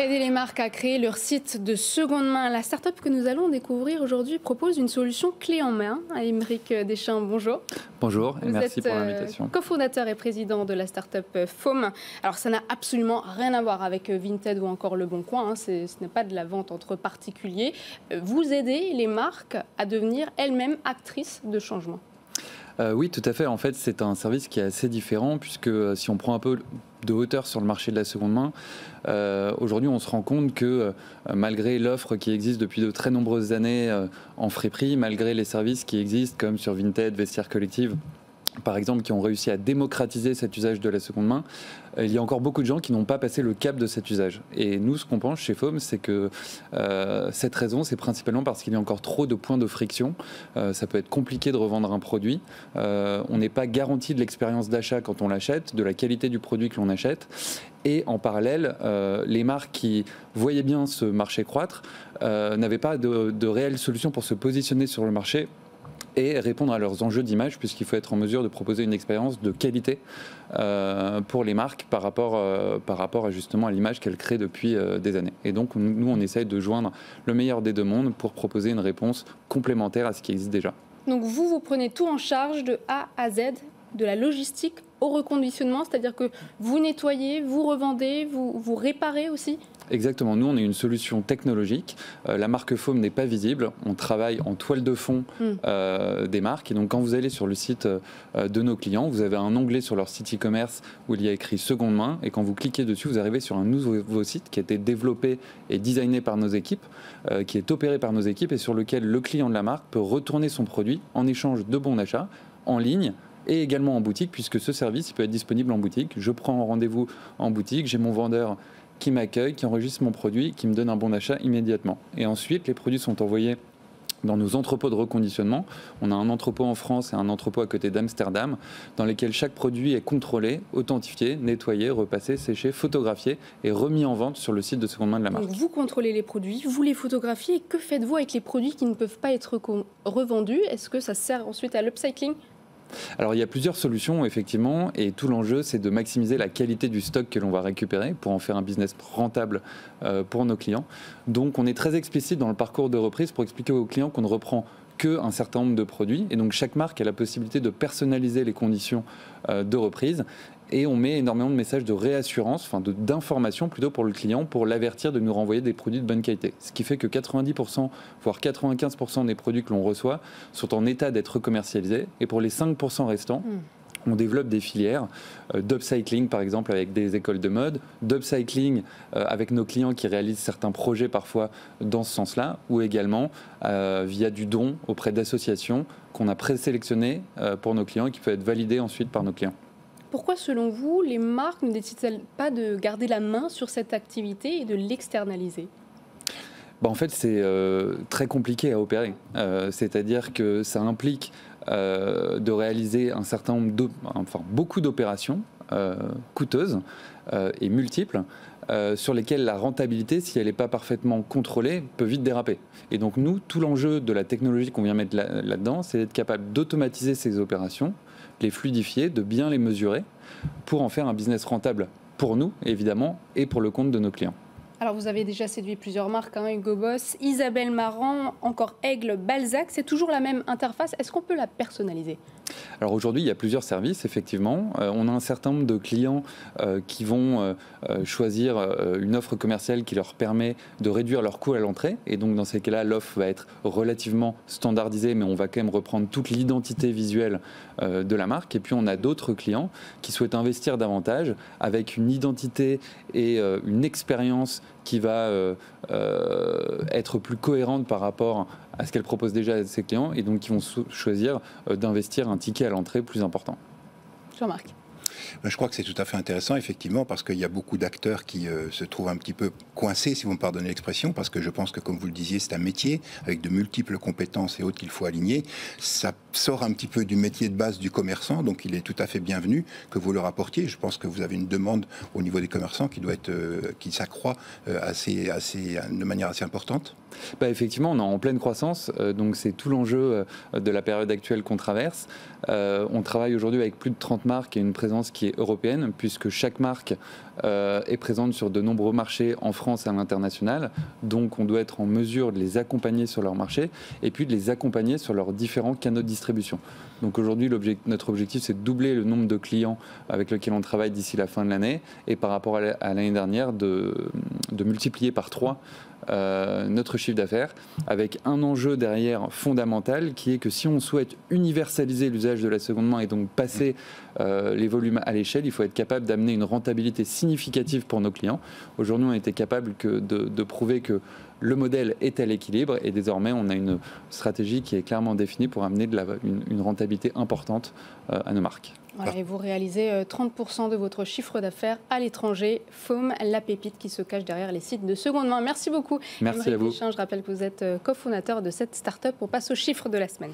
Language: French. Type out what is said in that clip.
Aider les marques à créer leur site de seconde main. La start-up que nous allons découvrir aujourd'hui propose une solution clé en main. Aymeric Deschamps, bonjour. Bonjour et merci pour l'invitation. Co-fondateur et président de la start-up Foam. Alors ça n'a absolument rien à voir avec Vinted ou encore Le Bon Coin. Ce n'est pas de la vente entre particuliers. Vous aidez les marques à devenir elles-mêmes actrices de changement. Oui, tout à fait. En fait, c'est un service qui est assez différent puisque si on prend un peu de hauteur sur le marché de la seconde main, aujourd'hui, on se rend compte que malgré l'offre qui existe depuis de très nombreuses années en friperie, malgré les services qui existent comme sur Vinted, Vestiaire Collective, par exemple, qui ont réussi à démocratiser cet usage de la seconde main, il y a encore beaucoup de gens qui n'ont pas passé le cap de cet usage. Et nous, ce qu'on pense chez Foam, c'est que cette raison, c'est principalement parce qu'il y a encore trop de points de friction. Ça peut être compliqué de revendre un produit. On n'est pas garanti de l'expérience d'achat quand on l'achète, de la qualité du produit que l'on achète. Et en parallèle, les marques qui voyaient bien ce marché croître n'avaient pas de réelle solution pour se positionner sur le marché et répondre à leurs enjeux d'image, puisqu'il faut être en mesure de proposer une expérience de qualité pour les marques par rapport à justement à l'image qu'elles créent depuis des années. Et donc nous, on essaye de joindre le meilleur des deux mondes pour proposer une réponse complémentaire à ce qui existe déjà. Donc vous prenez tout en charge de A à Z, de la logistique au reconditionnement, c'est-à-dire que vous nettoyez, vous revendez, vous réparez aussi ? Exactement. Nous, on est une solution technologique. La marque Foam n'est pas visible. On travaille en toile de fond des marques. Et donc, quand vous allez sur le site de nos clients, vous avez un onglet sur leur site e-commerce où il y a écrit seconde main. Et quand vous cliquez dessus, vous arrivez sur un nouveau site qui a été développé et designé par nos équipes, qui est opéré par nos équipes et sur lequel le client de la marque peut retourner son produit en échange de bons d'achat en ligne et également en boutique, puisque ce service il peut être disponible en boutique. Je prends rendez-vous en boutique, j'ai mon vendeur qui m'accueille, qui enregistre mon produit, qui me donne un bon d'achat immédiatement. Et ensuite, les produits sont envoyés dans nos entrepôts de reconditionnement. On a un entrepôt en France et un entrepôt à côté d'Amsterdam, dans lesquels chaque produit est contrôlé, authentifié, nettoyé, repassé, séché, photographié et remis en vente sur le site de seconde main de la marque. Donc vous contrôlez les produits, vous les photographiez. Et que faites-vous avec les produits qui ne peuvent pas être revendus? Est-ce que ça sert ensuite à l'upcycling? Alors il y a plusieurs solutions effectivement et tout l'enjeu c'est de maximiser la qualité du stock que l'on va récupérer pour en faire un business rentable pour nos clients. Donc on est très explicite dans le parcours de reprise pour expliquer aux clients qu'on ne reprend qu'un certain nombre de produits et donc chaque marque a la possibilité de personnaliser les conditions de reprise. Et on met énormément de messages de réassurance, enfin d'information plutôt pour le client, pour l'avertir de nous renvoyer des produits de bonne qualité. Ce qui fait que 90%, voire 95% des produits que l'on reçoit sont en état d'être commercialisés. Et pour les 5% restants, on développe des filières d'upcycling, par exemple, avec des écoles de mode, d'upcycling avec nos clients qui réalisent certains projets parfois dans ce sens-là, ou également via du don auprès d'associations qu'on a présélectionnées pour nos clients et qui peut être validé ensuite par nos clients. Pourquoi, selon vous, les marques ne décident-elles pas de garder la main sur cette activité et de l'externaliser ? En fait, c'est très compliqué à opérer. C'est-à-dire que ça implique de réaliser un certain nombre beaucoup d'opérations coûteuses et multiples sur lesquelles la rentabilité, si elle n'est pas parfaitement contrôlée, peut vite déraper. Et donc nous, tout l'enjeu de la technologie qu'on vient mettre là-dedans, c'est d'être capable d'automatiser ces opérations, les fluidifier, de bien les mesurer pour en faire un business rentable pour nous, évidemment, et pour le compte de nos clients. Alors vous avez déjà séduit plusieurs marques, Hugo Boss, Isabelle Marant, encore Aigle, Balzac. C'est toujours la même interface. Est-ce qu'on peut la personnaliser ? Alors aujourd'hui, il y a plusieurs services, effectivement. On a un certain nombre de clients qui vont choisir une offre commerciale qui leur permet de réduire leur coût à l'entrée. Et donc, dans ces cas-là, l'offre va être relativement standardisée, mais on va quand même reprendre toute l'identité visuelle de la marque. Et puis, on a d'autres clients qui souhaitent investir davantage avec une identité et une expérience qui va être plus cohérente par rapport à ce qu'elle propose déjà à ses clients et donc qui vont choisir d'investir un ticket à l'entrée plus important. Jean-Marc. Je crois que c'est tout à fait intéressant, effectivement, parce qu'il y a beaucoup d'acteurs qui se trouvent un petit peu coincés, si vous me pardonnez l'expression, parce que je pense que, comme vous le disiez, c'est un métier avec de multiples compétences et autres qu'il faut aligner. Ça sort un petit peu du métier de base du commerçant, donc il est tout à fait bienvenu que vous le rapportiez. Je pense que vous avez une demande au niveau des commerçants qui doit être, qui s'accroît de manière assez importante. Effectivement, on est en pleine croissance, donc c'est tout l'enjeu de la période actuelle qu'on traverse. On travaille aujourd'hui avec plus de 30 marques et une présence concurrence qui est européenne, puisque chaque marque est présente sur de nombreux marchés en France et à l'international. Donc on doit être en mesure de les accompagner sur leur marché et puis de les accompagner sur leurs différents canaux de distribution. Donc aujourd'hui, notre objectif, c'est de doubler le nombre de clients avec lesquels on travaille d'ici la fin de l'année et par rapport à l'année dernière, de multiplier par 3 notre chiffre d'affaires, avec un enjeu derrière fondamental qui est que si on souhaite universaliser l'usage de la seconde main et donc passer les volumes à l'échelle, il faut être capable d'amener une rentabilité significative pour nos clients. Aujourd'hui, on a été capable de prouver que le modèle est à l'équilibre et désormais on a une stratégie qui est clairement définie pour amener une rentabilité importante à nos marques. Voilà, et vous réalisez 30% de votre chiffre d'affaires à l'étranger. Foam, la pépite qui se cache derrière les sites de seconde main. Merci beaucoup. Merci à vous. Je rappelle que vous êtes cofondateur de cette start-up. On passe au chiffre de la semaine.